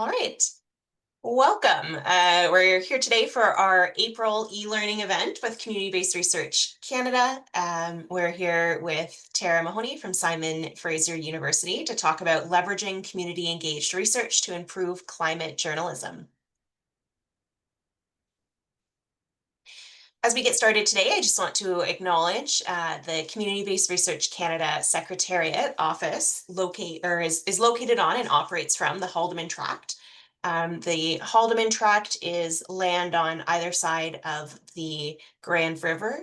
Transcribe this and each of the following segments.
All right. Welcome. We're here today for our April e-learning event with Community-Based Research Canada. We're here with Tara Mahoney from Simon Fraser University to talk about leveraging community-engaged research to improve climate journalism. As we get started today, I just want to acknowledge the Community-Based Research Canada Secretariat office is located on and operates from the Haldimand Tract. The Haldimand Tract is land on either side of the Grand River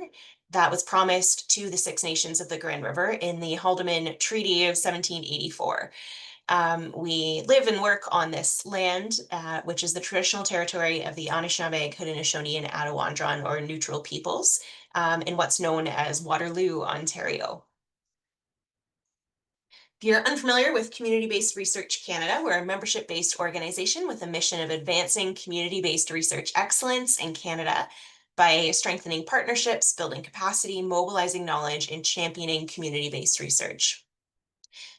that was promised to the Six Nations of the Grand River in the Haldimand Treaty of 1784. We live and work on this land, which is the traditional territory of the Anishinaabe, Haudenosaunee, and Attawandaron, or neutral peoples, in what's known as Waterloo, Ontario. If you're unfamiliar with Community-Based Research Canada, we're a membership-based organization with a mission of advancing community-based research excellence in Canada by strengthening partnerships, building capacity, mobilizing knowledge, and championing community-based research.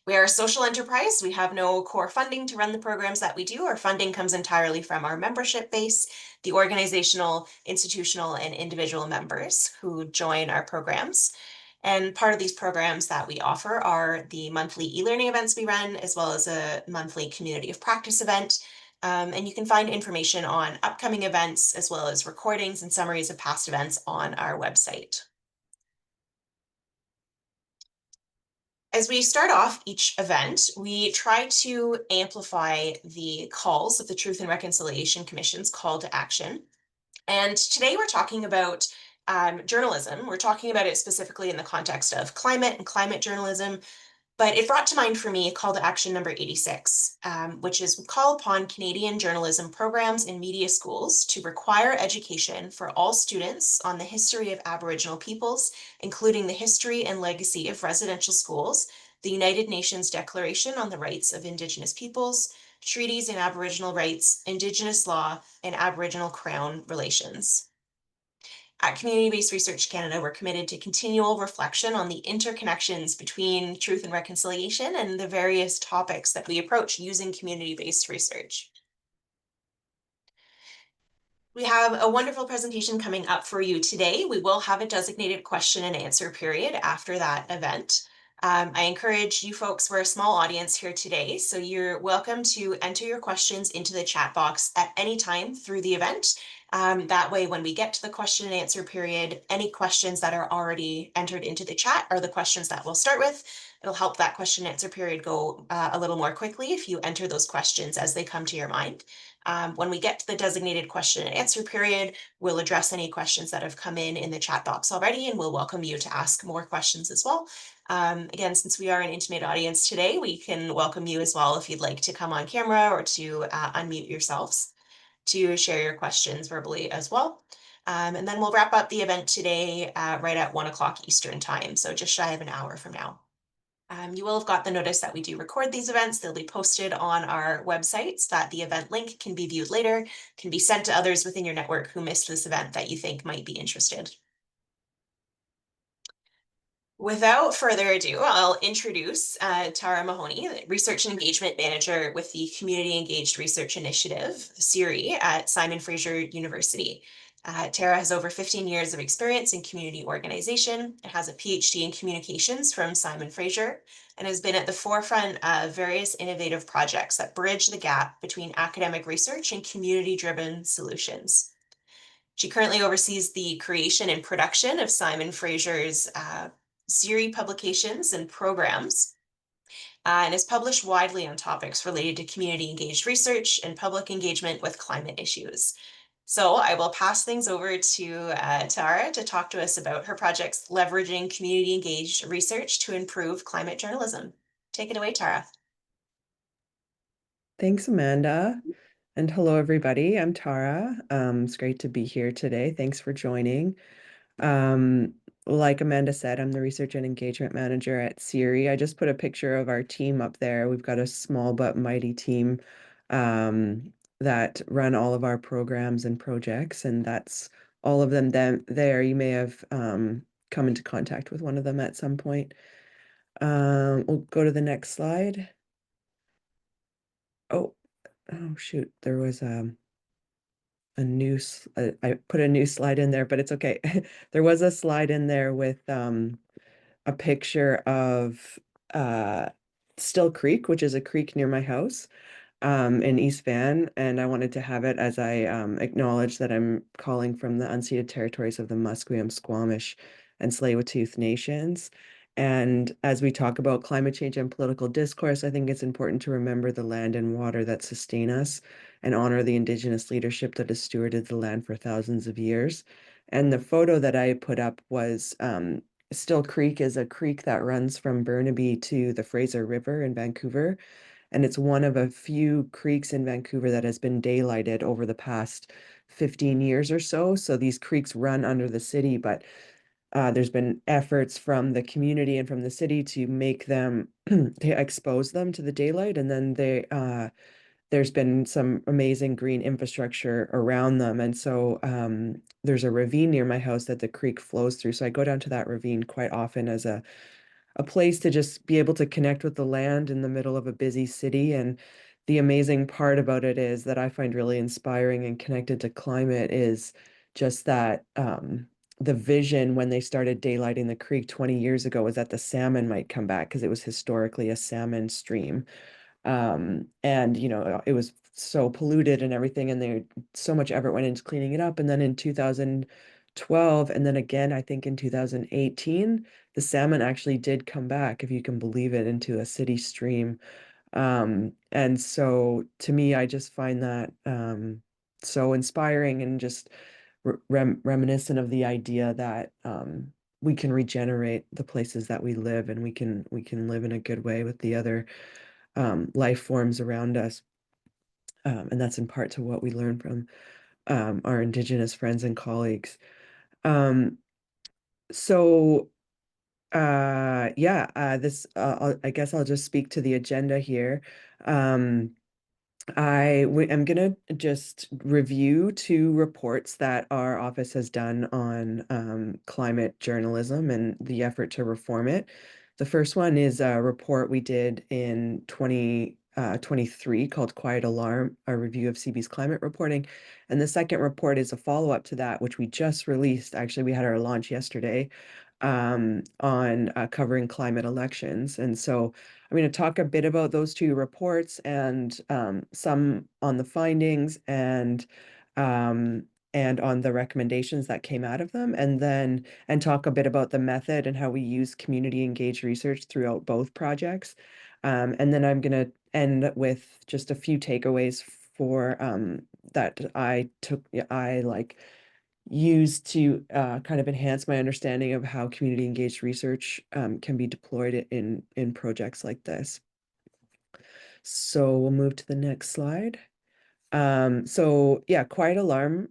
We are a social enterprise. We have no core funding to run the programs that we do. Our funding comes entirely from our membership base, the organizational, institutional, and individual members who join our programs. And part of these programs that we offer are the monthly e-learning events we run, as well as a monthly community of practice event. And you can find information on upcoming events, as well as recordings and summaries of past events on our website. As we start off each event, we try to amplify the calls of the Truth and Reconciliation Commission's call to action. And today we're talking about journalism. We're talking about it specifically in the context of climate and climate journalism, but it brought to mind for me call to action number 86, which is call upon Canadian journalism programs in media schools to require education for all students on the history of Aboriginal peoples, including the history and legacy of residential schools, the United Nations Declaration on the Rights of Indigenous Peoples, treaties and Aboriginal rights, Indigenous law, and Aboriginal Crown relations. At Community-Based Research Canada, we're committed to continual reflection on the interconnections between truth and reconciliation and the various topics that we approach using community-based research. We have a wonderful presentation coming up for you today. We will have a designated question and answer period after that event. I encourage you folks, we're a small audience here today, so you're welcome to enter your questions into the chat box at any time through the event. That way, when we get to the question and answer period, any questions that are already entered into the chat are the questions that we'll start with. It'll help that question and answer period go a little more quickly if you enter those questions as they come to your mind. When we get to the designated question and answer period, we'll address any questions that have come in the chat box already, and we'll welcome you to ask more questions as well. Again, since we are an intimate audience today, we can welcome you as well if you'd like to come on camera or to unmute yourselves to share your questions verbally as well. And then we'll wrap up the event today right at 1 o'clock Eastern time, so just shy of an hour from now. You will have got the notice that we do record these events. They'll be posted on our website so that the event link can be viewed later, can be sent to others within your network who missed this event that you think might be interested. Without further ado, I'll introduce Tara Mahoney, Research and Engagement Manager with the Community Engaged Research Initiative, CERi, at Simon Fraser University. Tara has over 15 years of experience in community organization and has a PhD in communications from Simon Fraser and has been at the forefront of various innovative projects that bridge the gap between academic research and community-driven solutions. She currently oversees the creation and production of Simon Fraser's CERi publications and programs, and is published widely on topics related to community engaged research and public engagement with climate issues. So I will pass things over to Tara to talk to us about her projects leveraging community engaged research to improve climate journalism. Take it away, Tara. Thanks, Amanda. And hello, everybody. I'm Tara. It's great to be here today. Thanks for joining. Like Amanda said, I'm the Research and Engagement Manager at CERi. I just put a picture of our team up there. We've got a small but mighty team that run all of our programs and projects, and that's all of them there. You may have come into contact with one of them at some point. We'll go to the next slide. Oh, oh shoot, there was I put a new slide in there, but it's okay. There was a slide in there with a picture of uh Still Creek, which is a creek near my house in East Van, and I wanted to have it as I acknowledge that I'm calling from the unceded territories of the Musqueam, Squamish, and Tsleil-Waututh nations. And as we talk about climate change and political discourse, I think it's important to remember the land and water that sustain us and honor the Indigenous leadership that has stewarded the land for thousands of years. And the photo that I put up was Still Creek is a creek that runs from Burnaby to the Fraser River in Vancouver, and it's one of a few creeks in Vancouver that has been daylighted over the past 15 years or so. So these creeks run under the city, but there's been efforts from the community and from the city to make them to expose them to the daylight, and then there's been some amazing green infrastructure around them. And so there's a ravine near my house that the creek flows through. So I go down to that ravine quite often as a place to just be able to connect with the land in the middle of a busy city. And the amazing part about it is that I find really inspiring and connected to climate is just that the vision when they started daylighting the creek 20 years ago was that the salmon might come back because it was historically a salmon stream. And it was so polluted and everything, and there so much effort went into cleaning it up. And then in 2012, and then again, I think in 2018, the salmon actually did come back, if you can believe it, into a city stream. And so to me, I just find that so inspiring and just reminiscent of the idea that we can regenerate the places that we live, and we can live in a good way with the other life forms around us. And that's in part to what we learn from our Indigenous friends and colleagues. Um, so yeah, I guess I'll just speak to the agenda here. Um, am gonna just review two reports that our office has done on climate journalism and the effort to reform it. The first one is a report we did in 2023 called Quiet Alarm, a review of CB's climate reporting. And the second report is a follow-up to that, which we just released. Actually, we had our launch yesterday on covering climate elections. And so I'm going to talk a bit about those two reports and some on the findings um, and on the recommendations that came out of them, and talk a bit about the method and how we use community engaged research throughout both projects. And then I'm going to end with just a few takeaways for that I like used to kind of enhance my understanding of how community engaged research can be deployed in projects like this. So we'll move to the next slide. So yeah, Quiet Alarm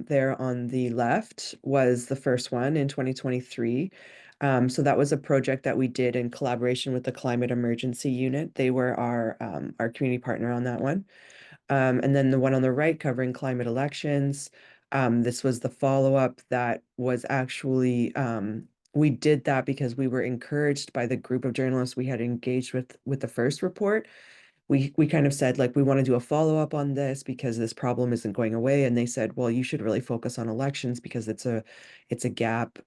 there on the left was the first one in 2023. So that was a project that we did in collaboration with the Climate Emergency Unit. They were our community partner on that one. And then the one on the right covering climate elections. This was the follow-up that was actually we did that because we were encouraged by the group of journalists we had engaged with the first report. We kind of said, like, we want to do a follow-up on this because this problem isn't going away. And they said, well, you should really focus on elections because it's a gap.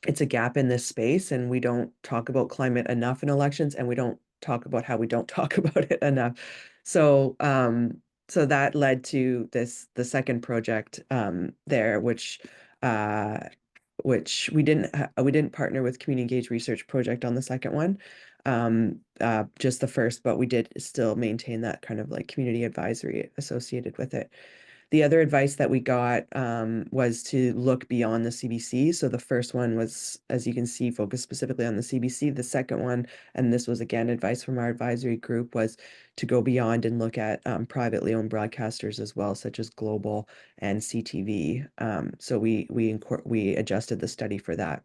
It's a gap in this space, and we don't talk about climate enough in elections, and we don't talk about how we don't talk about it enough. So so that led to the second project there, uh which we didn't partner with Community Engaged Research Project on the second one, just the first, but we did still maintain that kind of like community advisory associated with it. The other advice that we got was to look beyond the CBC. So the first one was, as you can see, focused specifically on the CBC. The second one, and this was again advice from our advisory group, was to go beyond and look at privately owned broadcasters as well, such as Global and CTV. So we adjusted the study for that.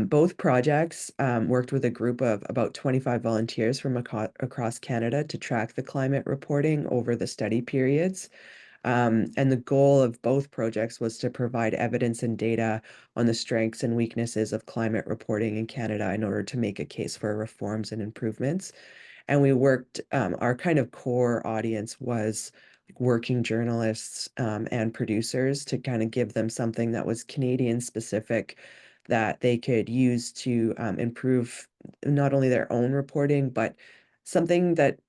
Both projects worked with a group of about 25 volunteers from across Canada to track the climate reporting over the study periods. And the goal of both projects was to provide evidence and data on the strengths and weaknesses of climate reporting in Canada in order to make a case for reforms and improvements. And we worked, our kind of core audience was like working journalists and producers, to kind of give them something that was Canadian specific that they could use to improve not only their own reporting, but something that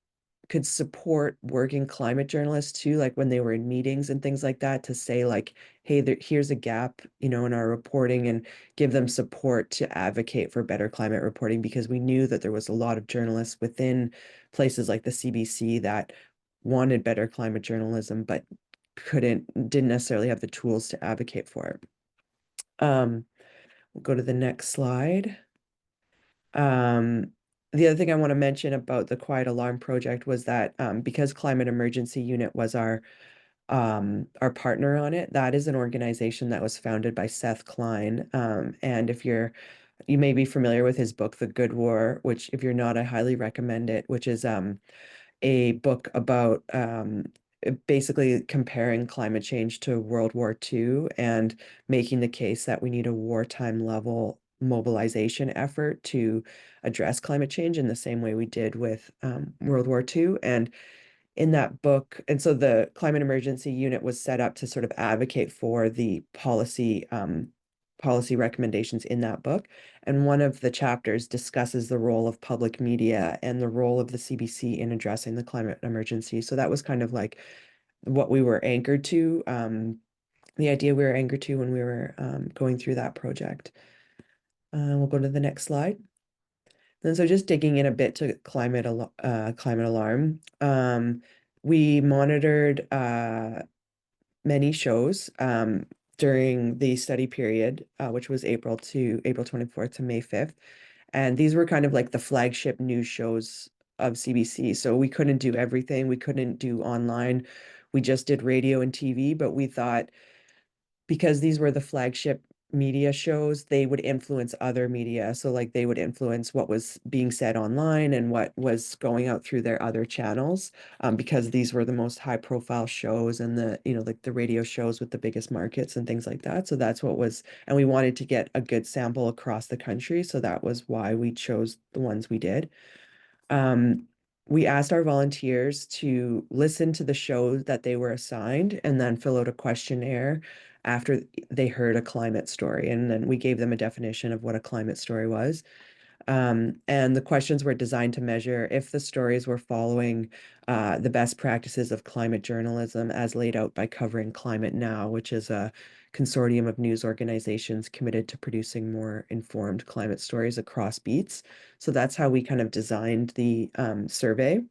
could support working climate journalists too, like when they were in meetings and things like that, to say like, hey, here's a gap, in our reporting, and give them support to advocate for better climate reporting, because we knew that there was a lot of journalists within places like the CBC that wanted better climate journalism, but didn't necessarily have the tools to advocate for it. We'll go to the next slide. Um, the other thing I want to mention about the Quiet Alarm project was that because Climate Emergency Unit was our partner on it, that is an organization that was founded by Seth Klein. And if you may be familiar with his book, The Good War, which if you're not, I highly recommend it, which is a book about basically comparing climate change to World War II and making the case that we need a wartime level mobilization effort to address climate change in the same way we did with World War II. And in that book, and so the Climate Emergency Unit was set up to sort of advocate for the policy recommendations in that book. And one of the chapters discusses the role of public media and the role of the CBC in addressing the climate emergency. So that was kind of like what we were anchored to, the idea we were anchored to when we were going through that project. We'll go to the next slide. And so just digging in a bit to climate alarm, we monitored many shows during the study period, which was April 24th to May 5th. And these were kind of like the flagship news shows of CBC. So we couldn't do everything. We couldn't do online. We just did radio and TV, but we thought, because these were the flagship media shows, they would influence other media. So like they would influence what was being said online and what was going out through their other channels, because these were the most high profile shows, and like the radio shows with the biggest markets and things like that. So that's what was, and we wanted to get a good sample across the country. So that was why we chose the ones we did. Um, we asked our volunteers to listen to the shows that they were assigned and then fill out a questionnaire after they heard a climate story. And then we gave them a definition of what a climate story was. And the questions were designed to measure if the stories were following the best practices of climate journalism as laid out by Covering Climate Now, which is a consortium of news organizations committed to producing more informed climate stories across beats. So that's how we kind of designed the survey.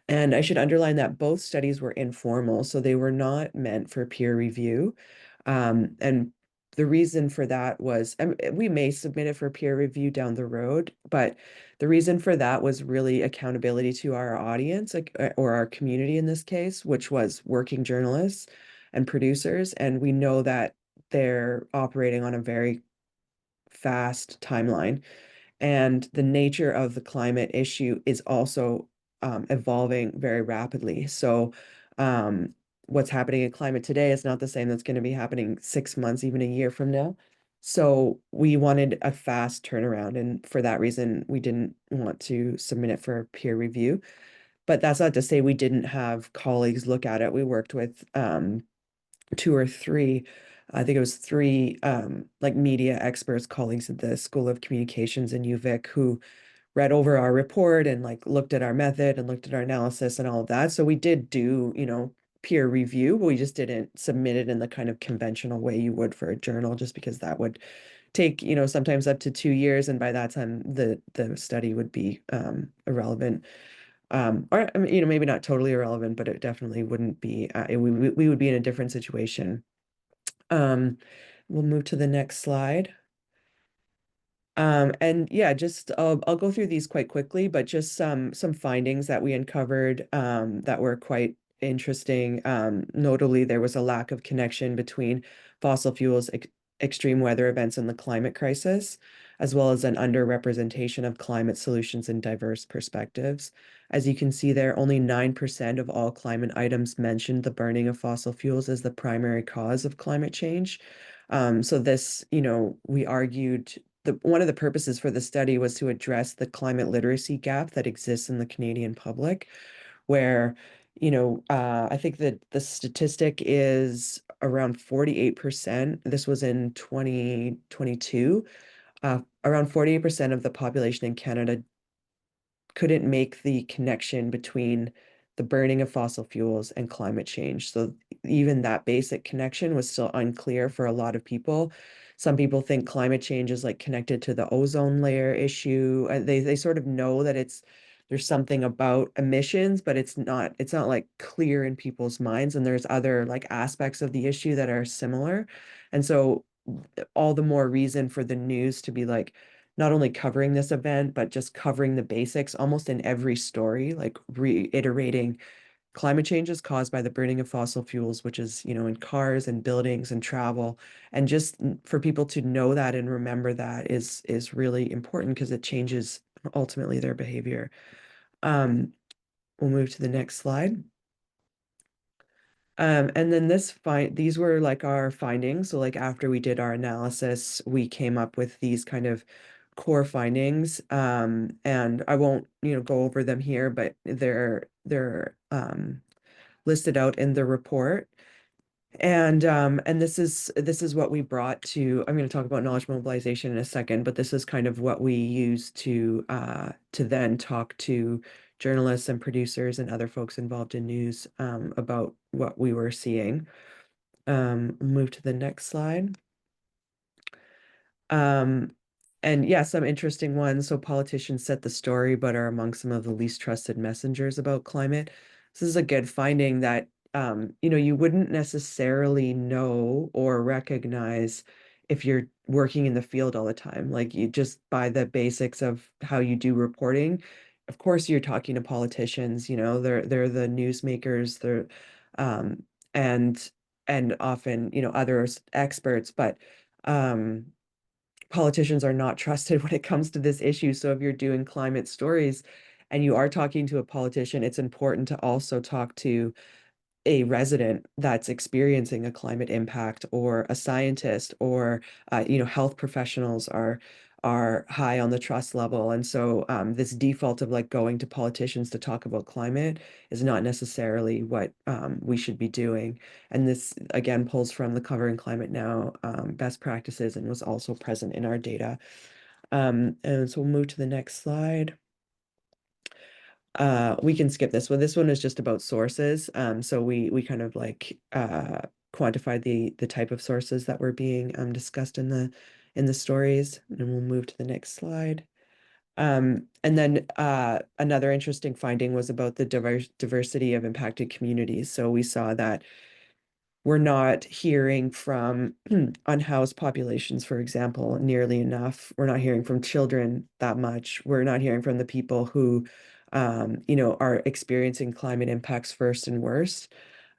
And I should underline that both studies were informal, so they were not meant for peer review. And the reason for that was, we may submit it for peer review down the road, but the reason for that was really accountability to our audience, like, or our community in this case, which was working journalists and producers. And we know that they're operating on a very fast timeline. And the nature of the climate issue is also evolving very rapidly. So what's happening in climate today is not the same that's going to be happening 6 months, even a year from now. So we wanted a fast turnaround. And for that reason, we didn't want to submit it for peer review. But that's not to say we didn't have colleagues look at it. We worked with two or three, I think it was three, like media experts, colleagues at the School of Communications in UVic, who read over our report and like looked at our method and looked at our analysis and all of that. So we did do, peer review, but we just didn't submit it in the kind of conventional way you would for a journal, just because that would take, sometimes up to 2 years. And by that time, the study would be irrelevant. Or I mean, maybe not totally irrelevant, but it definitely wouldn't be, we would be in a different situation. Um, we'll move to the next slide. And yeah, just I'll go through these quite quickly, but just some findings that we uncovered that were quite interesting. Notably, there was a lack of connection between fossil fuels, extreme weather events, and the climate crisis, as well as an underrepresentation of climate solutions in diverse perspectives. As you can see there, only 9% of all climate items mentioned the burning of fossil fuels as the primary cause of climate change. So this, we argued one of the purposes for the study was to address the climate literacy gap that exists in the Canadian public, where, I think that the statistic is around 48%. This was in 2022. Around 48% of the population in Canada couldn't make the connection between the burning of fossil fuels and climate change. So even that basic connection was still unclear for a lot of people. Some people think climate change is like connected to the ozone layer issue. They sort of know that there's something about emissions, but it's not like clear in people's minds. And there's other like aspects of the issue that are similar. And so all the more reason for the news to be like not only covering this event, but just covering the basics almost in every story, like reiterating climate change is caused by the burning of fossil fuels, which is, in cars and buildings and travel. And just for people to know that and remember that is really important because it changes ultimately their behavior. We'll move to the next slide. And then these were like our findings. So like after we did our analysis, we came up with these kind of core findings. And I won't, go over them here, but they're listed out in the report. And this is what we brought to, I'm going to talk about knowledge mobilization in a second, but this is kind of what we use to then talk to journalists and producers and other folks involved in news about what we were seeing. Move to the next slide. Um, and yeah, some interesting ones. So politicians set the story, but are among some of the least trusted messengers about climate. This is a good finding that, you wouldn't necessarily know or recognize if you're working in the field all the time. Like you just by the basics of how you do reporting. Of course, you're talking to politicians, they're the newsmakers, um, and and often, other experts, but um politicians are not trusted when it comes to this issue. So if you're doing climate stories and you are talking to a politician, it's important to also talk to a resident that's experiencing a climate impact or a scientist or health professionals are high on the trust level. And so this default of like going to politicians to talk about climate is not necessarily what we should be doing. And this again pulls from the Covering Climate Now best practices and was also present in our data. And so we'll move to the next slide. We can skip this one. This one is just about sources. So we kind of like quantified the type of sources that were being discussed in the stories, and we'll move to the next slide. And then another interesting finding was about the diversity of impacted communities. So we saw that we're not hearing from unhoused populations, for example, nearly enough. We're not hearing from children that much. We're not hearing from the people who, are experiencing climate impacts first and worst.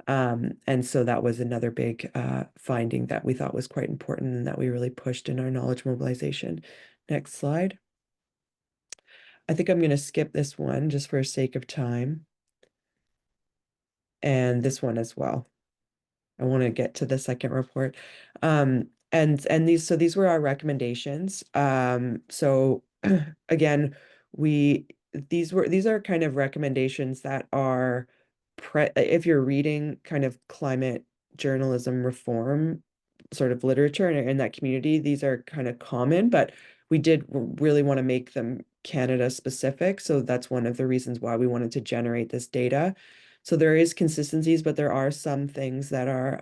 And so that was another big finding that we thought was quite important and that we really pushed in our knowledge mobilization. Next slide. I think I'm going to skip this one just for sake of time. And this one as well. I want to get to the second report. And these were our recommendations. So again, these are kind of recommendations that are if you're reading kind of climate journalism reform sort of literature in that community, these are kind of common, but we did really want to make them Canada specific. So that's one of the reasons why we wanted to generate this data. So there is consistencies, but there are some things that are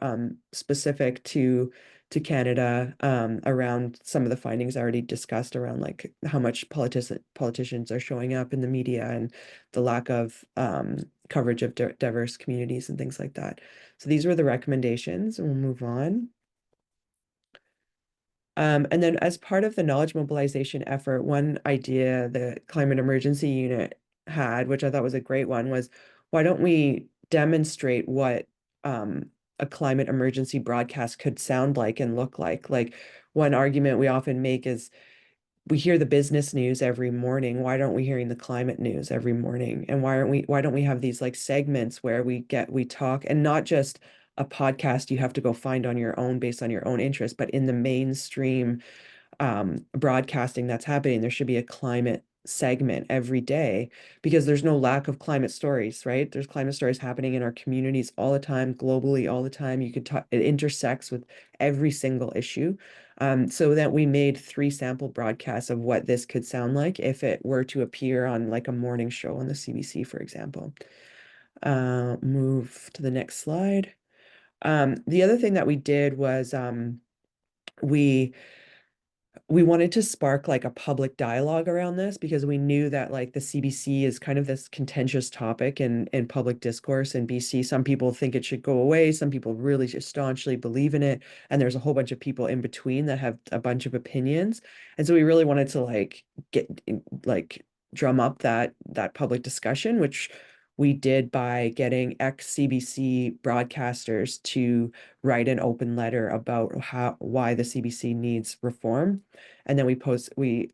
specific to Canada around some of the findings I already discussed around like how much politicians are showing up in the media and the lack of coverage of diverse communities and things like that. So these were the recommendations, and we'll move on. And then as part of the knowledge mobilization effort, one idea the Climate Emergency Unit had, which I thought was a great one, was why don't we demonstrate what a climate emergency broadcast could sound like and look like? Like one argument we often make is we hear the business news every morning. Why aren't we hearing the climate news every morning? And why don't we have these like segments where we talk and not just a podcast you have to go find on your own based on your own interest, but in the mainstream broadcasting that's happening. There should be a climate segment every day because there's no lack of climate stories, right? There's climate stories happening in our communities all the time, globally, all the time. You could talk, it intersects with every single issue. So that we made 3 sample broadcasts of what this could sound like if it were to appear on like a morning show on the CBC, for example. Move to the next slide. The other thing that we did was we we wanted to spark like a public dialogue around this because we knew that like the CBC is kind of this contentious topic in public discourse in BC. Some people think it should go away. Some people really just staunchly believe in it. And there's a whole bunch of people in between that have a bunch of opinions. And so we really wanted to like like drum up that public discussion, which we did by getting ex-CBC broadcasters to write an open letter about why the CBC needs reform. And then we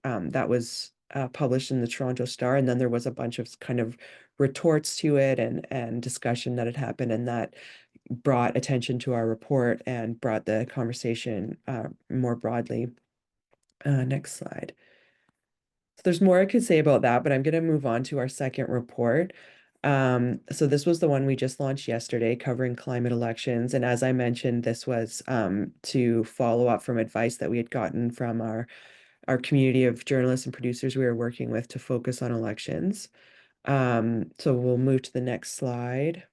that was published in the Toronto Star, and then there was a bunch of kind of retorts to it and discussion that had happened, and that brought attention to our report and brought the conversation more broadly. Next slide. So there's more I could say about that, but I'm going to move on to our second report. So this was the one we just launched yesterday covering climate elections. And as I mentioned, this was to follow up from advice that we had gotten from our community of journalists and producers we were working with to focus on elections. So we'll move to the next slide.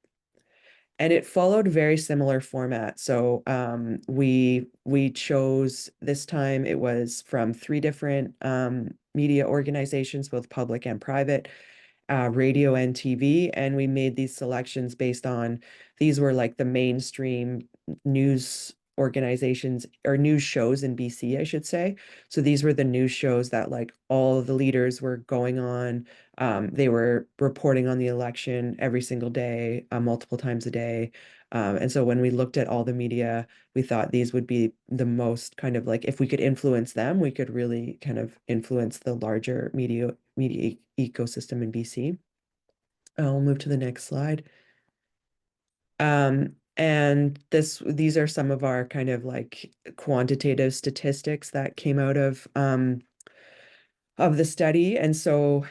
And it followed very similar format. So we chose this time it was from 3 different media organizations, both public and private, radio and TV, and we made these selections based on these were like the mainstream news organizations or news shows in BC, I should say. So these were the news shows that like all of the leaders were going on. They were reporting on the election every single day, multiple times a day. And so when we looked at all the media, we thought these would be the most kind of like if we could influence them, we could really kind of influence the larger media ecosystem in BC. I'll move to the next slide. And these are some of our kind of like quantitative statistics that came out of the study. And so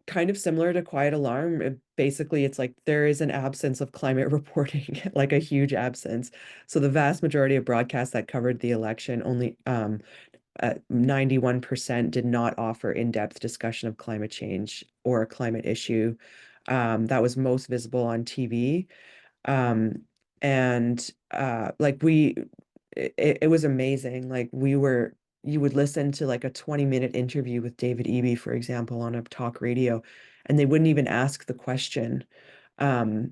kind of similar to Quiet Alarm, basically it's like there is an absence of climate reporting, like a huge absence. So the vast majority of broadcasts that covered the election only 91% did not offer in-depth discussion of climate change or a climate issue. That was most visible on TV. Um, and like it was amazing. Like you would listen to like a 20-minute interview with David Eby, for example, on a talk radio, and they wouldn't even ask the question. And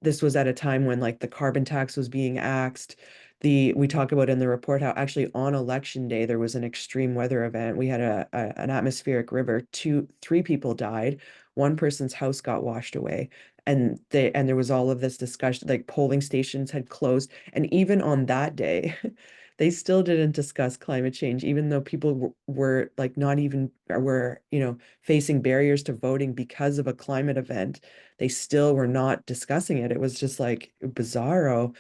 this was at a time when like the carbon tax was being axed. We talk about in the report how actually on election day there was an extreme weather event. We had an atmospheric river. 3 people died. One person's house got washed away, and there was all of this discussion. Like polling stations had closed, and even on that day, they still didn't discuss climate change, even though people were like not even or were facing barriers to voting because of a climate event. They still were not discussing it. It was just like bizarro.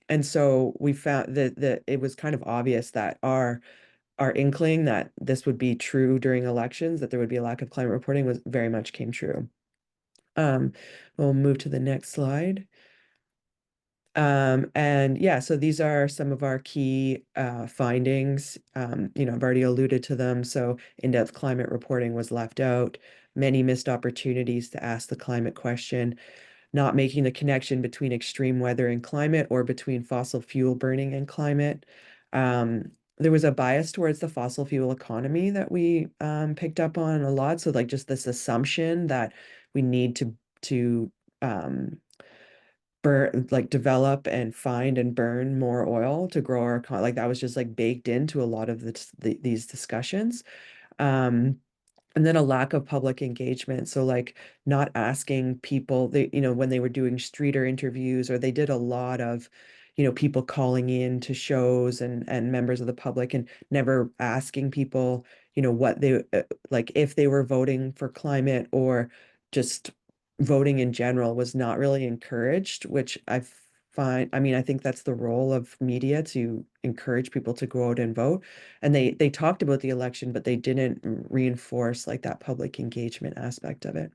And so we found that it was kind of obvious that our inkling that this would be true during elections, that there would be a lack of climate reporting was very much came true. Um, we'll move to the next slide. And yeah, so these are some of our key findings. I've already alluded to them. So in-depth climate reporting was left out, many missed opportunities to ask the climate question, not making the connection between extreme weather and climate or between fossil fuel burning and climate. There was a bias towards the fossil fuel economy that we picked up on a lot. So like just this assumption that we need to like develop and find and burn more oil to grow our like that was just like baked into a lot of these discussions. Um, and then a lack of public engagement. So like not asking people, when they were doing streeter interviews, or they did a lot of, people calling in to shows and members of the public, and never asking people, what they like if they were voting for climate or just voting in general was not really encouraged, which I find, I mean, I think that's the role of media to encourage people to go out and vote. And they talked about the election, but they didn't reinforce like that public engagement aspect of it.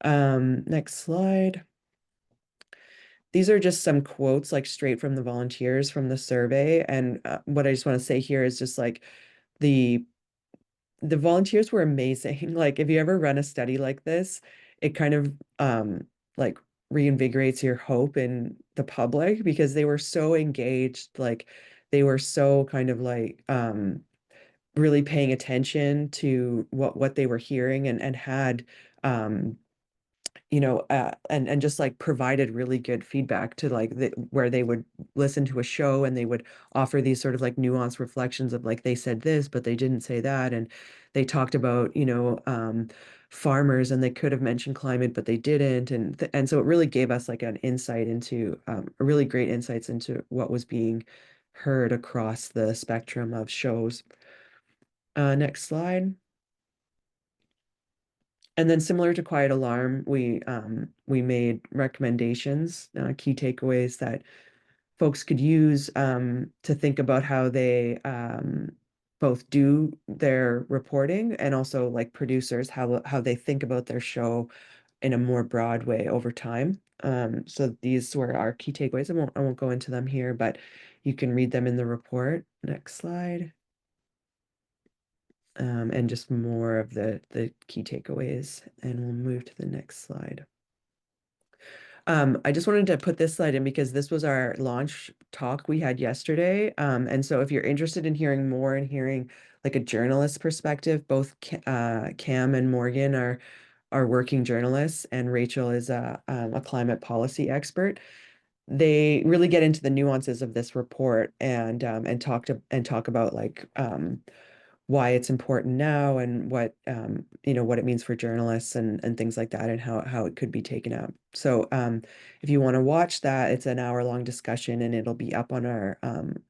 Next slide. These are just some quotes like straight from the volunteers from the survey. And what I just want to say here is just like the the volunteers were amazing. Like if you ever run a study like this, it kind of like reinvigorates your hope in the public because they were so engaged, like they were so kind of like really paying attention to what they were hearing and had and just like provided really good feedback to like where they would listen to a show and they would offer these sort of like nuanced reflections of like they said this but they didn't say that, and they talked about farmers and they could have mentioned climate but they didn't, and so it really gave us like an insight into a really great insights into what was being heard across the spectrum of shows. Next slide. And then similar to Quiet Alarm, we made recommendations, key takeaways that folks could use to think about how they both do their reporting and also like producers, how they think about their show in a more broad way over time. So these were our key takeaways. I won't go into them here, but you can read them in the report. Next slide. And just more of the key takeaways. And we'll move to the next slide. I just wanted to put this slide in because this was our launch talk we had yesterday. And so if you're interested in hearing more and hearing like a journalist perspective, both Cam and Morgan are working journalists, and Rachel is a climate policy expert. They really get into the nuances of this report and talk about like why it's important now and what it means for journalists and things like that and how it could be taken up. So if you want to watch that, it's an hour-long discussion and it'll be up on our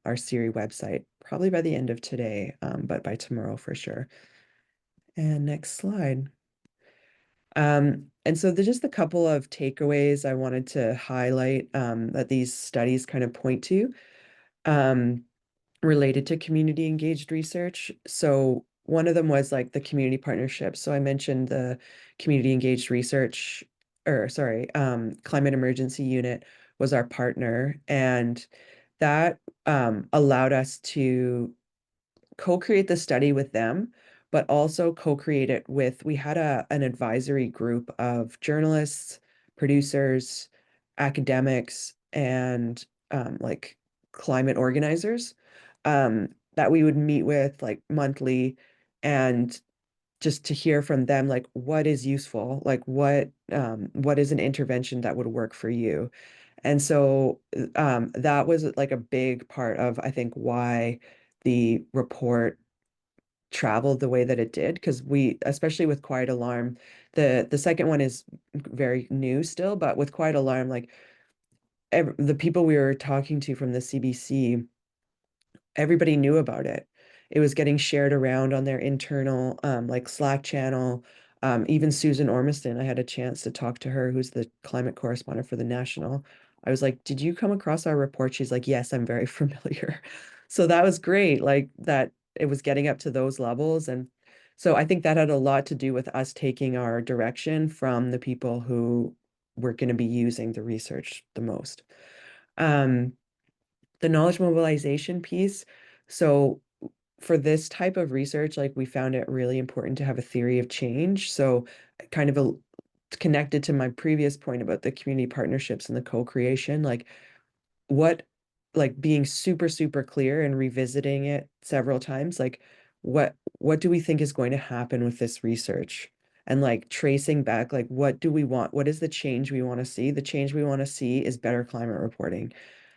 CERi website probably by the end of today, but by tomorrow for sure. And next slide. And so there's just a couple of takeaways I wanted to highlight that these studies kind of point to. Related to community engaged research. So one of them was like the community partnership. So I mentioned the community engaged research, or sorry, climate emergency unit was our partner, and that allowed us to co-create the study with them, but also co-create it with, we had an advisory group of journalists, producers, academics, and like climate organizers that we would meet with like monthly, and just to hear from them like what is useful, like what is an intervention that would work for you. And so that was like a big part of I think why the report traveled the way that it did, because we, especially with Quiet Alarm, the second one is very new still, but with Quiet Alarm, like the people we were talking to from the CBC, everybody knew about it. It was getting shared around on their internal like Slack channel. Even Susan Ormiston, I had a chance to talk to her, who's the climate correspondent for the National. I was like, "Did you come across our report?" She's like, "Yes, I'm very familiar." So that was great, like that it was getting up to those levels. And so I think that had a lot to do with us taking our direction from the people who were going to be using the research the most. Um, the knowledge mobilization piece. So for this type of research, like we found it really important to have a theory of change. So kind of connected to my previous point about the community partnerships and the co-creation, what like being super, super clear and revisiting it several times, like what do we think is going to happen with this research? And like tracing back, like what do we want? What is the change we want to see? The change we want to see is better climate reporting.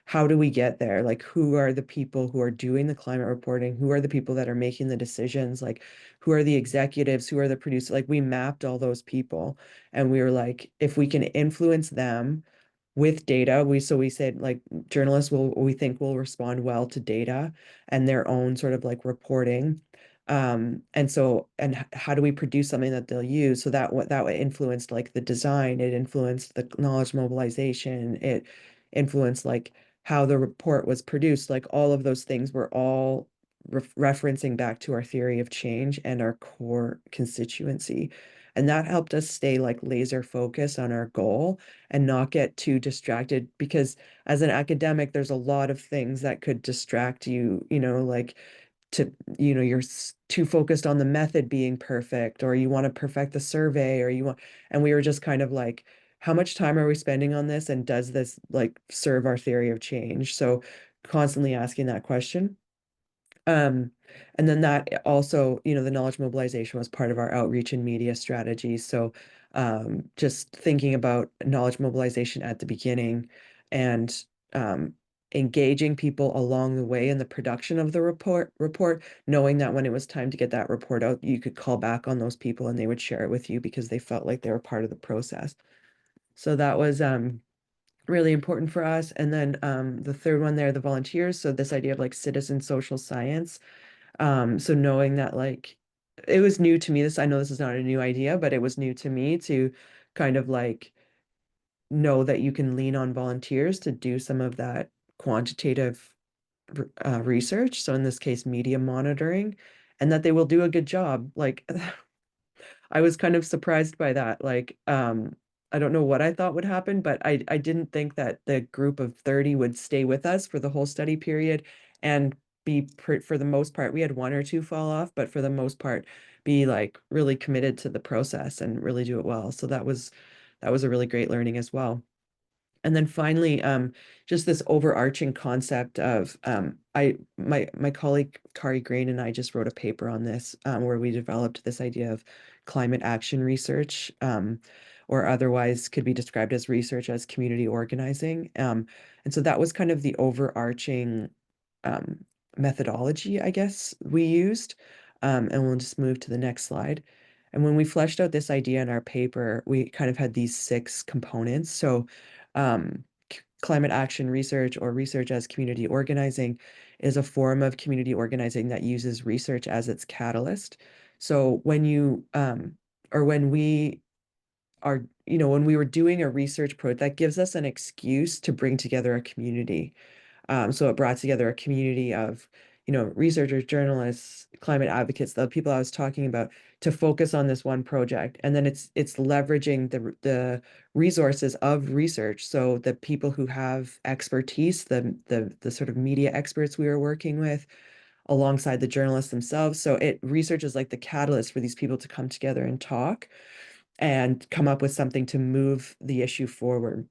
How do we get there? Like who are the people who are doing the climate reporting? Who are the people that are making the decisions? Like who are the executives? Who are the producers? Like we mapped all those people and we were like, if we can influence them with data, we said like journalists we think will respond well to data and their own sort of like reporting. And how do we produce something that they'll use? So that influenced like the design, it influenced the knowledge mobilization, it influenced like how the report was produced, like all of those things were all referencing back to our theory of change and our core constituency. And that helped us stay like laser focused on our goal and not get too distracted, because as an academic, there's a lot of things that could distract you, like to, you're too focused on the method being perfect, or you want to perfect the survey, or and we were just kind of like, how much time are we spending on this? And does this like serve our theory of change? So constantly asking that question. Um, and then that also, the knowledge mobilization was part of our outreach and media strategy. So just thinking about knowledge mobilization at the beginning and engaging people along the way in the production of the report, knowing that when it was time to get that report out, you could call back on those people and they would share it with you because they felt like they were part of the process. So that was really important for us. And then the third one there, the volunteers. So this idea of like citizen social science. So knowing that like it was new to me, I know this is not a new idea, but it was new to me to kind of like know that you can lean on volunteers to do some of that quantitative research. So in this case, media monitoring, and that they will do a good job. Like I was kind of surprised by that. Like, I don't know what I thought would happen, but I didn't think that the group of 30 would stay with us for the whole study period and for the most part, we had one or two fall off, but for the most part, be like really committed to the process and really do it well. So that was a really great learning as well. And then finally, just this overarching concept of my colleague Kari Grain and I just wrote a paper on this, where we developed this idea of climate action research, or otherwise could be described as research as community organizing. And so that was kind of the overarching um, methodology, I guess, we used. And we'll just move to the next slide. And when we fleshed out this idea in our paper, we kind of had these 6 components. So climate action research, or research as community organizing, is a form of community organizing that uses research as its catalyst. So when we are, when we were doing a research project, that gives us an excuse to bring together a community. So it brought together a community of, researchers, journalists, climate advocates, the people I was talking about, to focus on this one project. And then it's leveraging the resources of research. So the people who have expertise, the sort of media experts we were working with, alongside the journalists themselves. So research is like the catalyst for these people to come together and talk and come up with something to move the issue forward.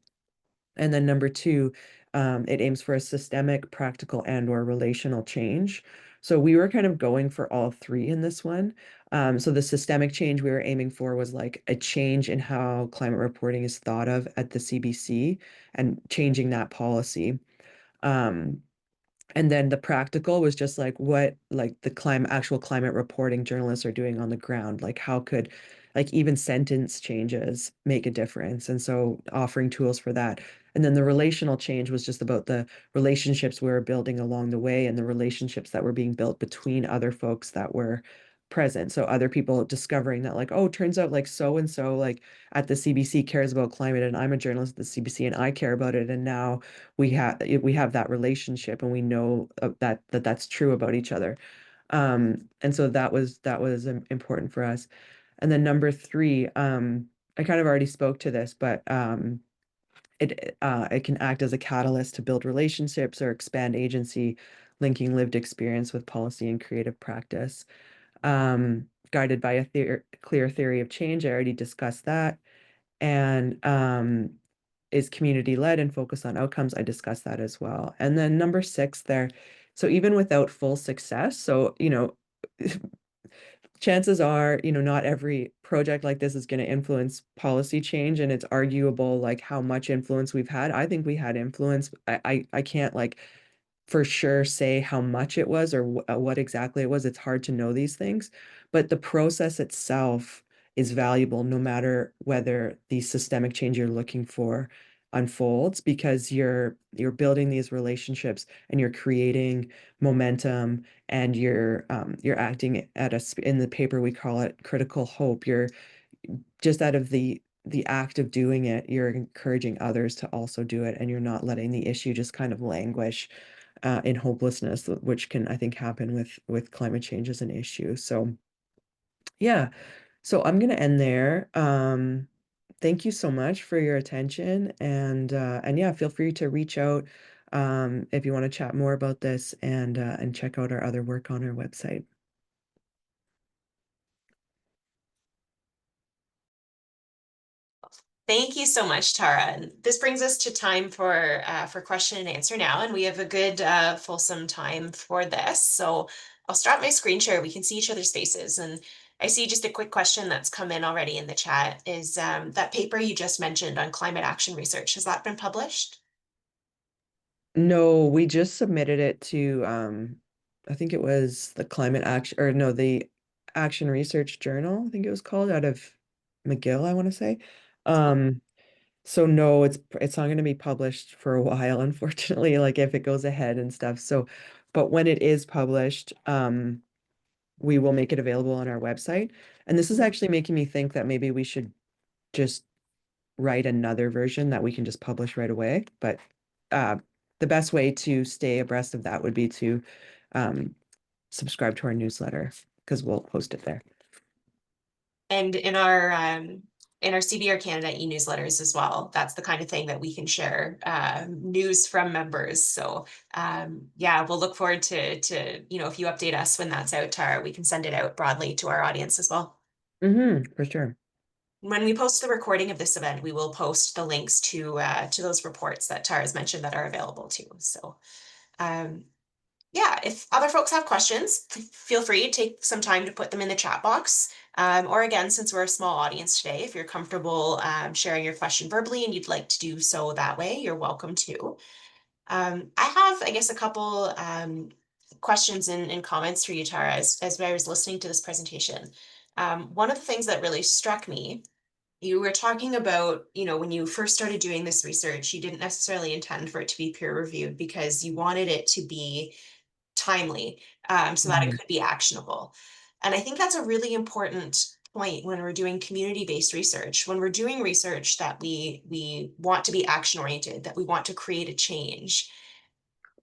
And then number 2, it aims for a systemic, practical, and/or relational change. So we were kind of going for all 3 in this one. So the systemic change we were aiming for was like a change in how climate reporting is thought of at the CBC and changing that policy. Um, and then the practical was just like what like the actual climate reporting journalists are doing on the ground. Like how could like even sentence changes make a difference? And so offering tools for that. And then the relational change was just about the relationships we were building along the way and the relationships that were being built between other folks that were present. So other people discovering that like, oh, turns out like so and so like at the CBC cares about climate, and I'm a journalist at the CBC and I care about it. And now we have that relationship, and we know that's true about each other. And so that was important for us. And then number 3, I kind of already spoke to this, but it can act as a catalyst to build relationships or expand agency, linking lived experience with policy and creative practice. Guided by a clear theory of change. I already discussed that. And is community led and focused on outcomes. I discussed that as well. And then number 6 there. So even without full success, so, chances are, not every project like this is going to influence policy change, and it's arguable like how much influence we've had. I think we had influence. I can't like for sure say how much it was or what exactly it was. It's hard to know these things, but the process itself is valuable no matter whether the systemic change you're looking for unfolds, because you're building these relationships and you're creating momentum, and you're acting at in the paper we call it critical hope. You're just out of the the act of doing it, you're encouraging others to also do it, and you're not letting the issue just kind of languish in hopelessness, which can, I think, happen with climate change as an issue. So yeah, so I'm gonna end there. Thank you so much for your attention, and yeah, feel free to reach out if you want to chat more about this, and check out our other work on our website. Thank you so much, Tara. And this brings us to time for question and answer now, and we have a good fulsome time for this. So I'll start my screen share. We can see each other's faces, and I see just a quick question that's come in already in the chat is that paper you just mentioned on climate action research, has that been published? No, we just submitted it to I think it was the Climate Action, or no, the Action Research Journal, I think it was called, out of McGill, I want to say. Um so no, it's not going to be published for a while, unfortunately, like if it goes ahead and stuff. So but when it is published, we will make it available on our website. And this is actually making me think that maybe we should just write another version that we can just publish right away. But uh, the best way to stay abreast of that would be to um, subscribe to our newsletter, because we'll post it there. And in our CBR Canada e-newsletters as well. That's the kind of thing that we can share news from members. So yeah, we'll look forward to if you update us when that's out, Tara, we can send it out broadly to our audience as well. For sure. When we post the recording of this event, we will post the links to those reports that Tara's mentioned that are available too. So um, yeah, if other folks have questions, feel free to take some time to put them in the chat box. Or again, since we're a small audience today, if you're comfortable sharing your question verbally and you'd like to do so that way, you're welcome to. I have, I guess, a couple questions and comments for you, Tara, as I was listening to this presentation. One of the things that really struck me, you were talking about, when you first started doing this research, you didn't necessarily intend for it to be peer reviewed because you wanted it to be timely, so that it Mhm. could be actionable. And I think that's a really important point when we're doing community-based research, when we're doing research that we want to be action-oriented, that we want to create a change.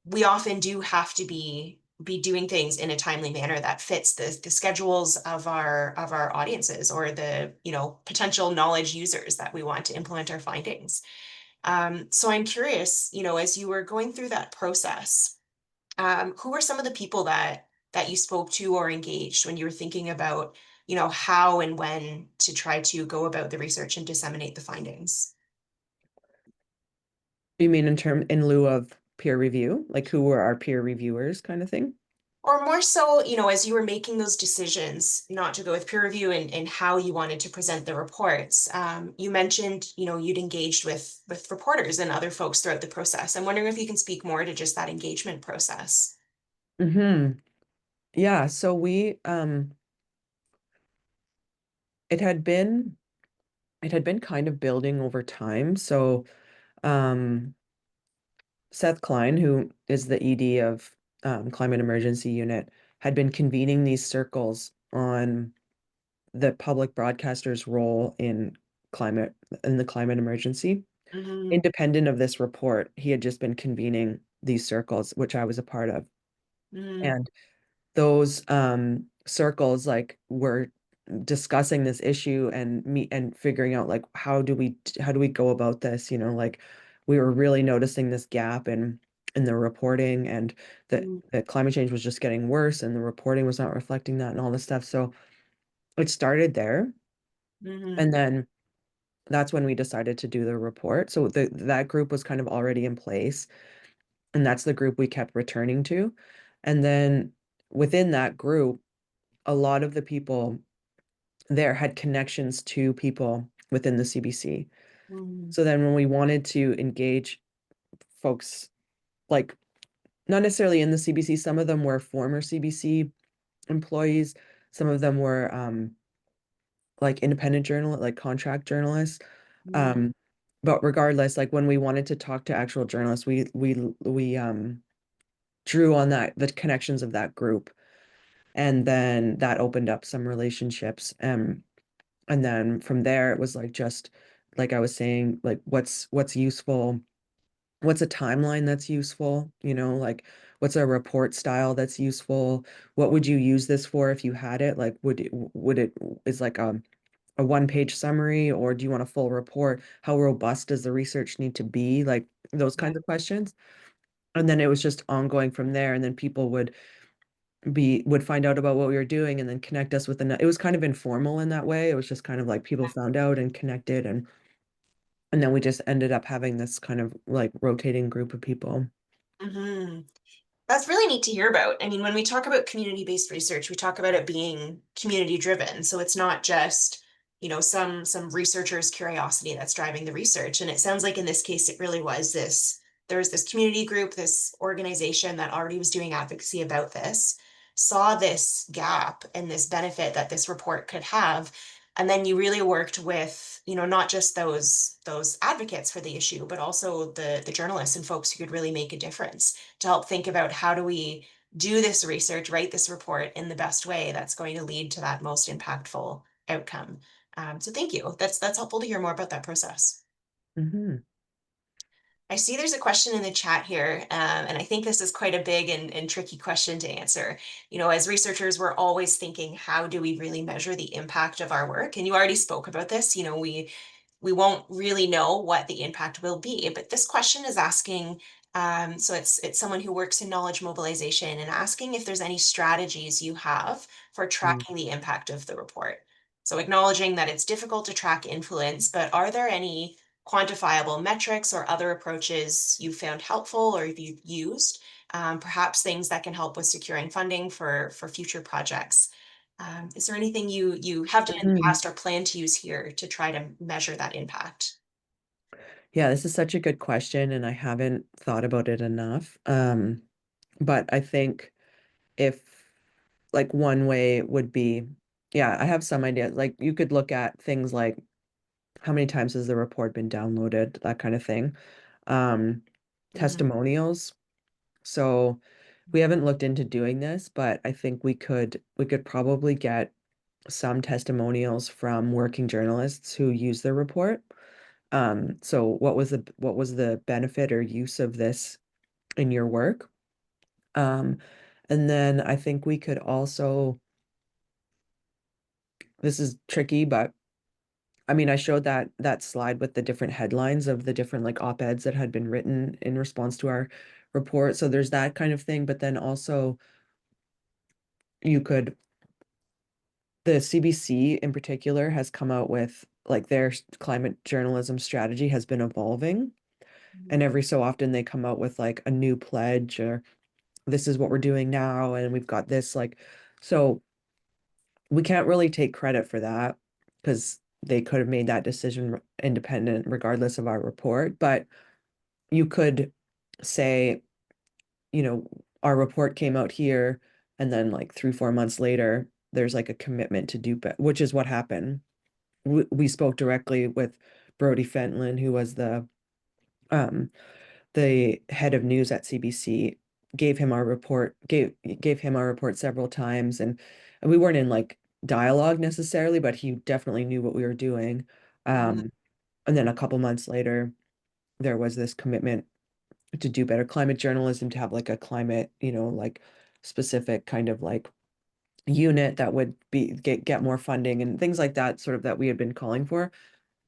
We often do have to be doing things in a timely manner that fits the schedules of our audiences or the potential knowledge users that we want to implement our findings. So I'm curious, as you were going through that process, who were some of the people that you spoke to or engaged when you were thinking about, how and when to try to go about the research and disseminate the findings? You mean in lieu of peer review, like who were our peer reviewers kind of thing? Or more so, as you were making those decisions not to go with peer review and how you wanted to present the reports, you mentioned, you'd engaged with reporters and other folks throughout the process. I'm wondering if you can speak more to just that engagement process. hmm Yeah, so we it had been it had been kind of building over time. So um Seth Klein, who is the ED of Climate Emergency Unit, had been convening these circles on the public broadcaster's role climate in the climate emergency. Mm-hmm. Independent of this report, he had just been convening these circles, which I was a part of. And those circles like were discussing this issue and figuring out like how do we go about this, like we were really noticing this gap in the reporting, and that climate change was just getting worse and the reporting was not reflecting that and all this stuff. So it started there, Mm-hmm. and then that's when we decided to do the report. So that group was kind of already in place, and that's the group we kept returning to. And then within that group, a lot of the people there had connections to people within the CBC. Mm-hmm. So then when we wanted to engage folks, like not necessarily in the CBC, some of them were former CBC employees, some of them were like independent journal, like contract journalists. Mm-hmm. Um, but regardless, like when we wanted to talk to actual journalists, we drew on the connections of that group. And then that opened up some relationships. And then from there, it was like just like I was saying, like what's useful, what's a timeline that's useful, like what's a report style that's useful, what would you use this for if you had it, like would it is like a one-page summary, or do you want a full report? How robust does the research need to be? Like those Yeah. kinds of questions. And then it was just ongoing from there. And then people would find out about what we were doing and then connect us with it was kind of informal in that way. It was just kind of like people found out and connected, and then we just ended up having this kind of like rotating group of people. Hmm. That's really neat to hear about. I mean, when we talk about community-based research, we talk about it being community-driven. So it's not just, some researcher's curiosity that's driving the research. And it sounds like in this case, it really was there was this community group, this organization that already was doing advocacy about this, saw this gap and this benefit that this report could have. And then you really worked with, not just those advocates for the issue, but also the journalists and folks who could really make a difference to help think about how do we do this research, write this report in the best way that's going to lead to that most impactful outcome. So thank you. That's helpful to hear more about that process. Hmm. I see there's a question in the chat here, and I think this is quite a big and tricky question to answer. As researchers, we're always thinking, how do we really measure the impact of our work? And you already spoke about this. We won't really know what the impact will be, but this question is asking, so it's someone who works in knowledge mobilization and asking if there's any strategies you have for tracking the impact of the report. So acknowledging that it's difficult to track influence, but are there any quantifiable metrics or other approaches you found helpful or you've used, perhaps things that can help with securing funding for future projects? Is there anything you have done in the Hmm. past or plan to use here to try to measure that impact? Yeah, this is such a good question, and I haven't thought about it enough. But I think if like one way would be, yeah, I have some idea. Like you could look at things like how many times has the report been downloaded, that kind of thing. Um, Mhm. Testimonials. So we haven't looked into doing this, but I think we could probably get some testimonials from working journalists who use the report. So what was the benefit or use of this in your work? Um, and then I think we could also, this is tricky, but I mean, I showed that slide with the different headlines of the different like op-eds that had been written in response to our report. So there's that kind of thing, but then also you could, the CBC in particular has come out with like their climate journalism strategy has been evolving. And every so often they come out with like a new pledge, or this is what we're doing now, and we've got this like, so we can't really take credit for that because they could have made that decision independent regardless of our report. But you could say, you know, our report came out here, and then like 3, 4 months later, there's like a commitment to do better, which is what happened. We spoke directly with Brody Fentlin, who was um the head of news at CBC, gave him our report several times, and we weren't in like dialogue necessarily, but he definitely knew what we were doing. Mhm. And then a couple months later, there was this commitment to do better climate journalism, to have like a climate, like specific kind of like unit that would get more funding and things like that, sort of that we had been calling for.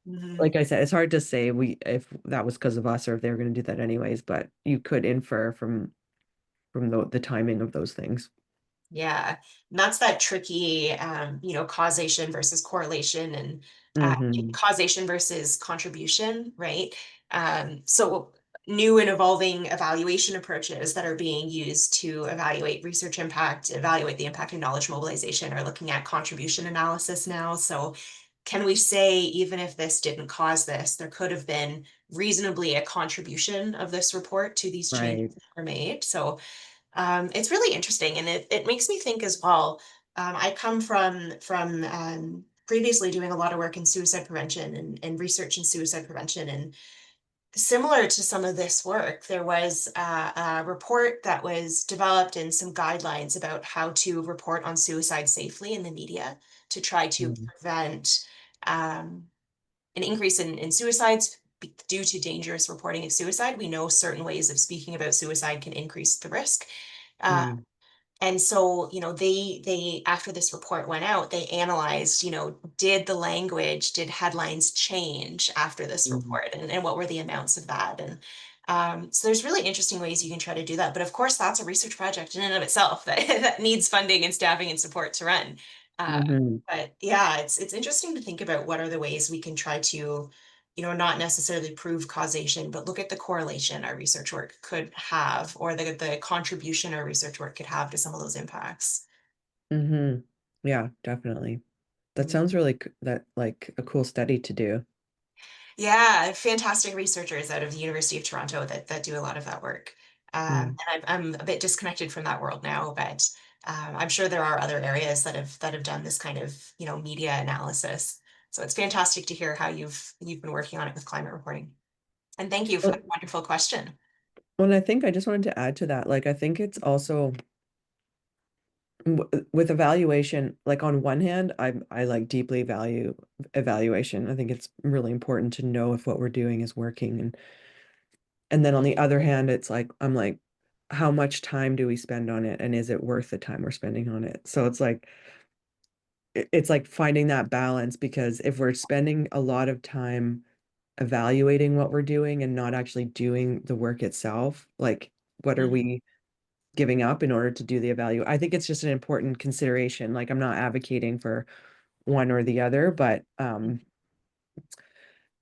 Mhm. Like I said, it's hard to say if that was because of us or if they were going to do that anyways, but you could infer from the timing of those things. Yeah, and that's that tricky, causation versus correlation and Hmm. causation versus contribution, right? So new and evolving evaluation approaches that are being used to evaluate research impact, evaluate the impact of knowledge mobilization, are looking at contribution analysis now. So can we say, even if this didn't cause this, there could have been reasonably a contribution of this report to these changes Right. that were made? So it's really interesting, and it makes me think as well. I come from previously doing a lot of work in suicide prevention and research in suicide prevention, and similar to some of this work, there was a report that was developed and some guidelines about how to report on suicide safely in the media to try to Mhm. prevent um, an increase in suicides due to dangerous reporting of suicide. We know certain ways of speaking about suicide can increase the risk. Uh, Mm, and so, they after this report went out, they analyzed, did the language, did headlines change after this mm, report, and what were the amounts of that? And so there's really interesting ways you can try to do that. But of course, that's a research project in and of itself that, that needs funding and staffing and support to run. Uh, mhm, but yeah, it's interesting to think about what are the ways we can try to, not necessarily prove causation, but look at the correlation our research work could have, or the contribution our research work could have to some of those impacts. mhm. Yeah, definitely. That sounds really that like a cool study to do. Yeah, fantastic researchers out of the University of Toronto that do a lot of that work. Mm. And I'm a bit disconnected from that world now, but I'm sure there are other areas that have done this kind of, media analysis. So it's fantastic to hear how you've been working on it with climate reporting. And thank you for Well, that wonderful question. and I think I just wanted to add to that. Like, I think it's also with evaluation, like on one hand, I like deeply value evaluation. I think it's really important to know if what we're doing is working. And then on the other hand, it's like I'm like, how much time do we spend on it? And is it worth the time we're spending on it? So it's like it's like finding that balance because if we're spending a lot of time evaluating what we're doing and not actually doing the work itself, like what are Mhm. we giving up in order to do the evaluate? I think it's just an important consideration. Like I'm not advocating for one or the other, but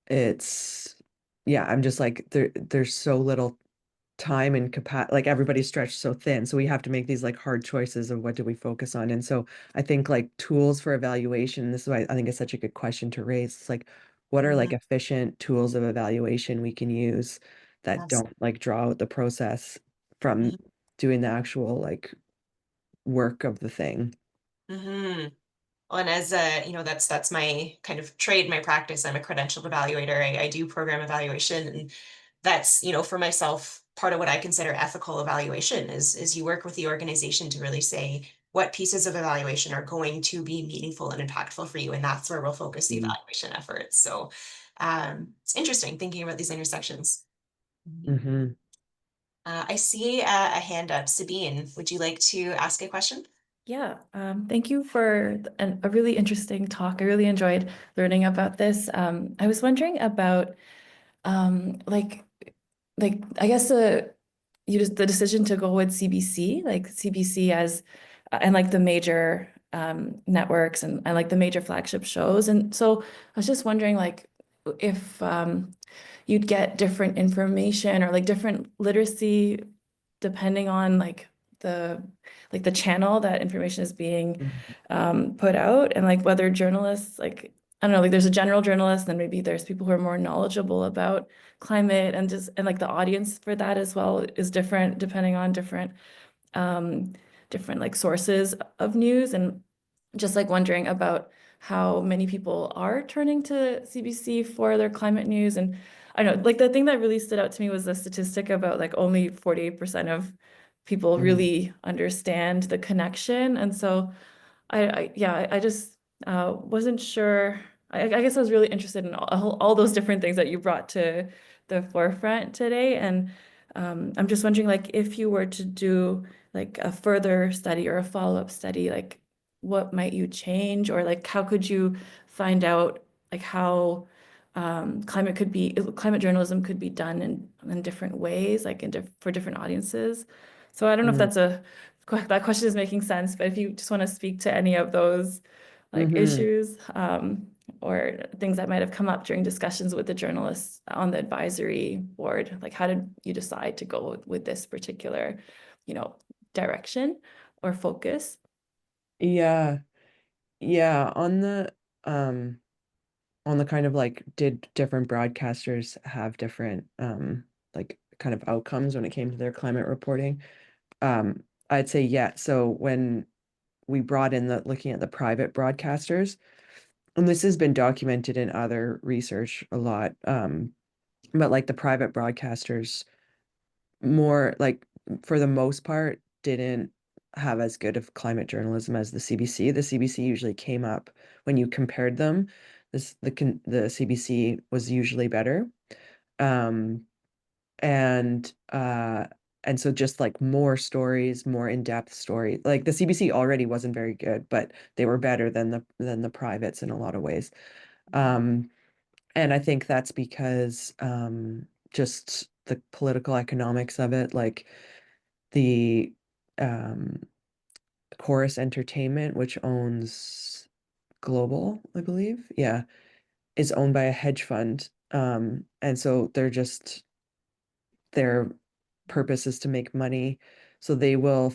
it's yeah, I'm just like there's so little time and capacity, like everybody's stretched so thin, so we have to make these like hard choices of what do we focus on. And so I think like tools for evaluation, this is why I think it's such a good question to raise. It's like what are like Mhm. efficient tools of evaluation we can use that Absolutely. don't like draw out the process from doing the actual like work of the thing. Hmm. Well, and as that's my kind of trade, my practice. I'm a credentialed evaluator. I do program evaluation, and that's, for myself, part of what I consider ethical evaluation is you work with the organization to really say what pieces of evaluation are going to be meaningful and impactful for you, and that's where we'll focus the evaluation efforts. So it's interesting thinking about these intersections. Mm-hmm. I see a hand up. Sabine, would you like to ask a question? Yeah, thank you for a really interesting talk. I really enjoyed learning about this. I was wondering about like I guess the decision to go with CBC, like CBC as and like the major networks and like the major flagship shows. And so I was just wondering like if you'd get different information or like different literacy depending on the the channel that information is being put out, and like whether journalists like I don't know, like there's a general journalist, then maybe there's people who are more knowledgeable about climate, and just and like the audience for that as well is different depending on um different like sources of news. And just like wondering about how many people are turning to CBC for their climate news. And I don't know, like the thing that really stood out to me was the statistic about like only 48% of people Mm-hmm. really understand the connection. And so I just wasn't sure. I guess I was really interested in all those different things that you brought to the forefront today. And I'm just wondering, like, if you were to do like a further study or a follow-up study, like, what might you change, or like, how could you find out like how climate journalism could be done in different ways, like for different audiences. So I don't know if that question is making sense, but if you just want to speak to any of those like Mm-hmm. issues or things that might have come up during discussions with the journalists on the advisory board, like how did you decide to go with this particular, you know, direction or focus? Yeah. Yeah. On the kind of like did different broadcasters have different like kind of outcomes when it came to their climate reporting? I'd say yeah. So when we brought in the looking at the private broadcasters, and this has been documented in other research a lot, but like the private broadcasters more like for the most part didn't have as good of climate journalism as the CBC. The CBC usually came up when you compared them. the CBC was usually better. Um, and so just like more stories, more in-depth stories. Like the CBC already wasn't very good, but they were better than the privates in a lot of ways. Um, and I think that's because just the political economics of it, like the um Chorus Entertainment, which owns Global, I believe. Yeah, is owned by a hedge fund. And so their purpose is to make money. So they will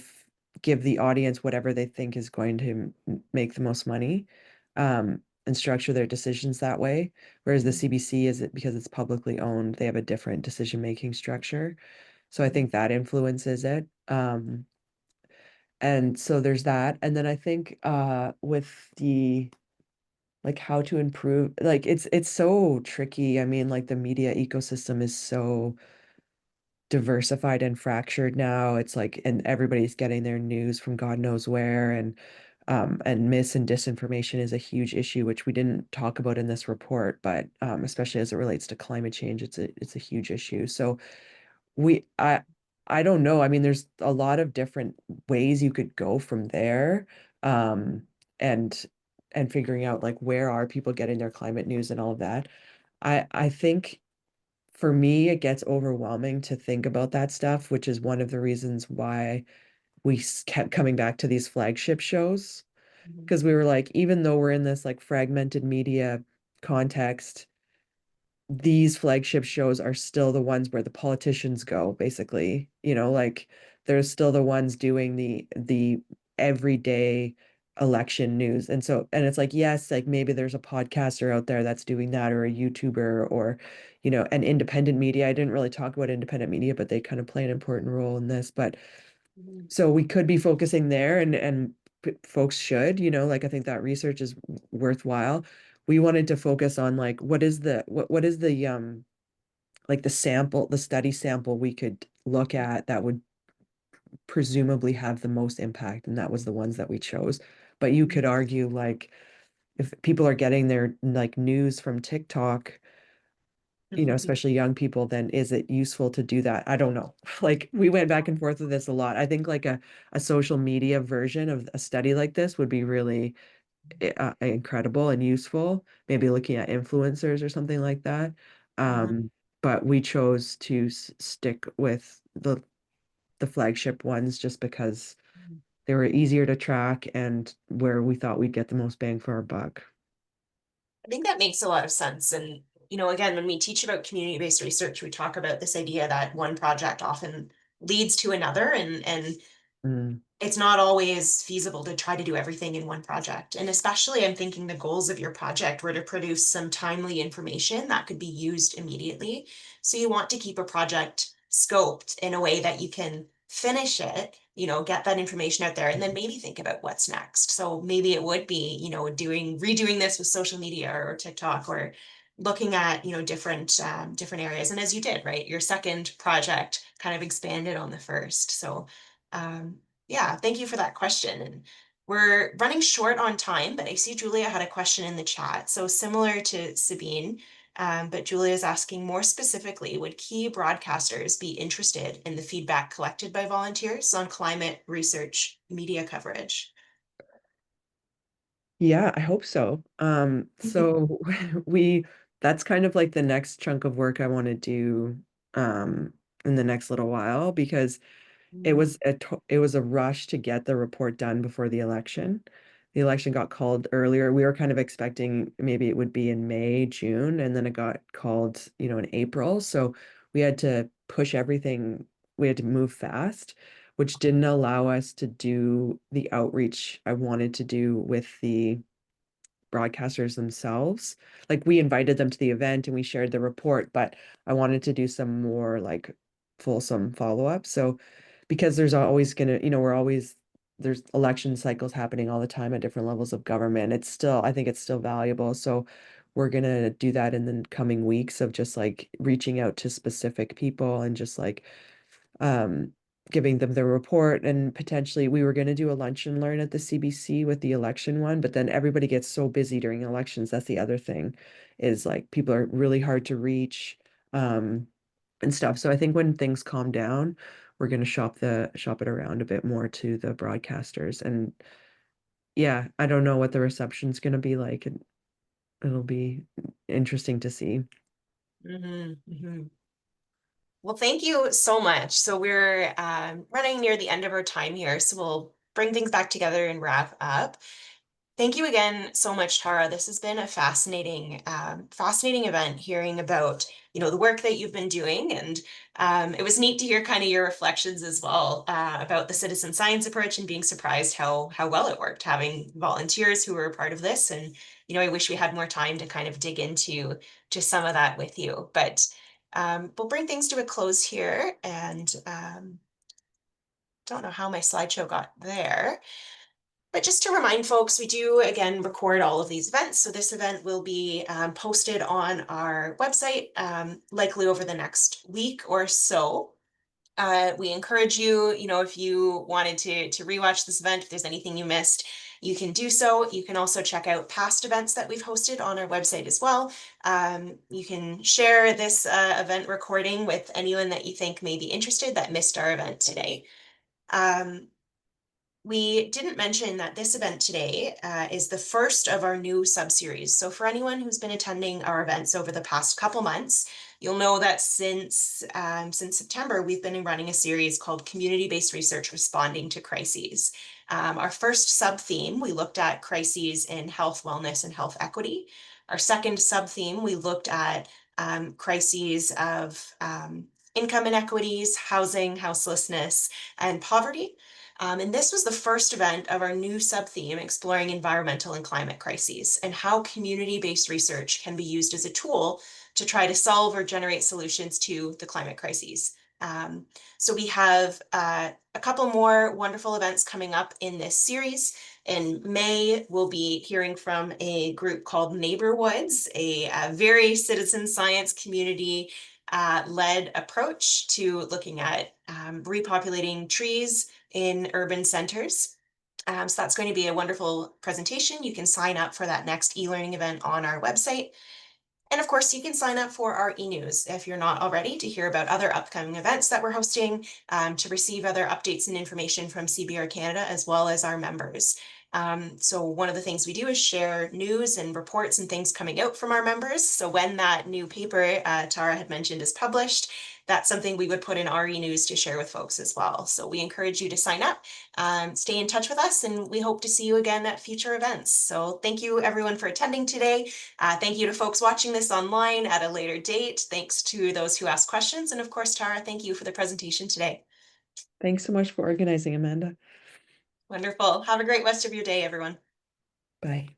give the audience whatever they think is going to make the most money, and structure their decisions that way. Whereas the CBC is it because it's publicly owned, they have a different decision-making structure. So I think that influences it. And so there's that. And then I think with the like how to improve, like it's so tricky. I mean, like the media ecosystem is so diversified and fractured now. It's like, and everybody's getting their news from God knows where, and mis and disinformation is a huge issue, which we didn't talk about in this report, but especially as it relates to climate change, it's a huge issue. So we I don't know. I mean, there's a lot of different ways you could go from there. Um, and figuring out like where are people getting their climate news and all of that. I think for me, it gets overwhelming to think about that stuff, which is one of the reasons why kept coming back to these flagship shows. Because we were like, even though we're in this like fragmented media context, these flagship shows are still the ones where the politicians go, basically. Like they're still the ones doing the everyday election news. And it's like, yes, like maybe there's a podcaster out there that's doing that, or a YouTuber, or an independent media. I didn't really talk about independent media, but they kind of play an important role in this. But so we could be focusing there, and folks should, like I think that research is worthwhile. We wanted to focus on like what is the like the study sample we could look at that would presumably have the most impact, and that was the ones that we chose. But you could argue like if people are getting their like news from TikTok, especially young people, then is it useful to do that? I don't know. Like we went back and forth with this a lot. I think like a social media version of a study like this would be really incredible and useful. Maybe looking at influencers or something like that. But we chose to stick with the flagship ones just because they were easier to track and where we thought we'd get the most bang for our buck. I think that makes a lot of sense. And, again, when we teach about community-based research, we talk about this idea that one project often leads to another, and Mm, it's not always feasible to try to do everything in one project. And especially, I'm thinking the goals of your project were to produce some timely information that could be used immediately. So you want to keep a project scoped in a way that you can finish it, get that information out there, and then maybe think about what's next. So maybe it would be, redoing this with social media or TikTok, or looking at, different areas. And as you did, right, your second project kind of expanded on the first. So um, yeah, thank you for that question. And we're running short on time, but I see Julia had a question in the chat. So similar to Sabine, but Julia is asking more specifically, would key broadcasters be interested in the feedback collected by volunteers on climate research media coverage? yeah, I hope so. So that's kind of like the next chunk of work I want to do in the next little while, because it was a rush to get the report done before the election. The election got called earlier. We were kind of expecting maybe it would be in May, June, and then it got called, in April. So we had to push everything. We had to move fast, which didn't allow us to do the outreach I wanted to do with the broadcasters themselves. Like we invited them to the event and we shared the report, but I wanted to do some more like fulsome follow-up. So because there's always gonna, there's election cycles happening all the time at different levels of government. I think it's still valuable. So we're gonna do that in the coming weeks of just like reaching out to specific people and just like um giving them the report, and potentially we were going to do a lunch and learn at the CBC with the election one, but then everybody gets so busy during elections. That's the other thing, is like people are really hard to reach, and stuff. So I think when things calm down, we're going to shop it around a bit more to the broadcasters. And yeah, I don't know what the reception's going to be like. It'll be interesting to see. Well, thank you so much. So we're running near the end of our time here, so we'll bring things back together and wrap up. Thank you again so much, Tara. This has been a fascinating, fascinating event, hearing about, the work that you've been doing. And it was neat to hear kind of your reflections as well about the citizen science approach, and being surprised how well it worked, having volunteers who were a part of this. And, I wish we had more time to kind of dig into just some of that with you. But we'll bring things to a close here. And don't know how my slideshow got there. But just to remind folks, we do, again, record all of these events. So this event will be posted on our website, likely over the next week or so. We encourage you, if you wanted to rewatch this event, if there's anything you missed, you can do so. You can also check out past events that we've hosted on our website as well. You can share this event recording with anyone that you think may be interested that missed our event today. We didn't mention that this event today is the first of our new sub-series. So for anyone who's been attending our events over the past couple months, you'll know that since September, we've been running a series called Community-Based Research Responding to Crises. Our first sub-theme, we looked at crises in health, wellness, and health equity. Our second sub-theme, we looked at crises of income inequities, housing, houselessness, and poverty. And this was the first event of our new sub-theme exploring environmental and climate crises, and how community-based research can be used as a tool to try to solve or generate solutions to the climate crises. So we have a couple more wonderful events coming up in this series. In May, we'll be hearing from a group called Neighborwoods, a very citizen science community led approach to looking at repopulating trees in urban centers. So that's going to be a wonderful presentation. You can sign up for that next e-learning event on our website. And of course, you can sign up for our e-news if you're not already, to hear about other upcoming events that we're hosting, to receive other updates and information from CBR Canada, as well as our members. So one of the things we do is share news and reports and things coming out from our members. So when that new paper Tara had mentioned is published, that's something we would put in our e-news to share with folks as well. So we encourage you to sign up, stay in touch with us, and we hope to see you again at future events. So thank you everyone for attending today. Thank you to folks watching this online at a later date. Thanks to those who asked questions. And of course, Tara, thank you for the presentation today. Thanks so much for organizing, Amanda. Wonderful. Have a great rest of your day, everyone. Bye.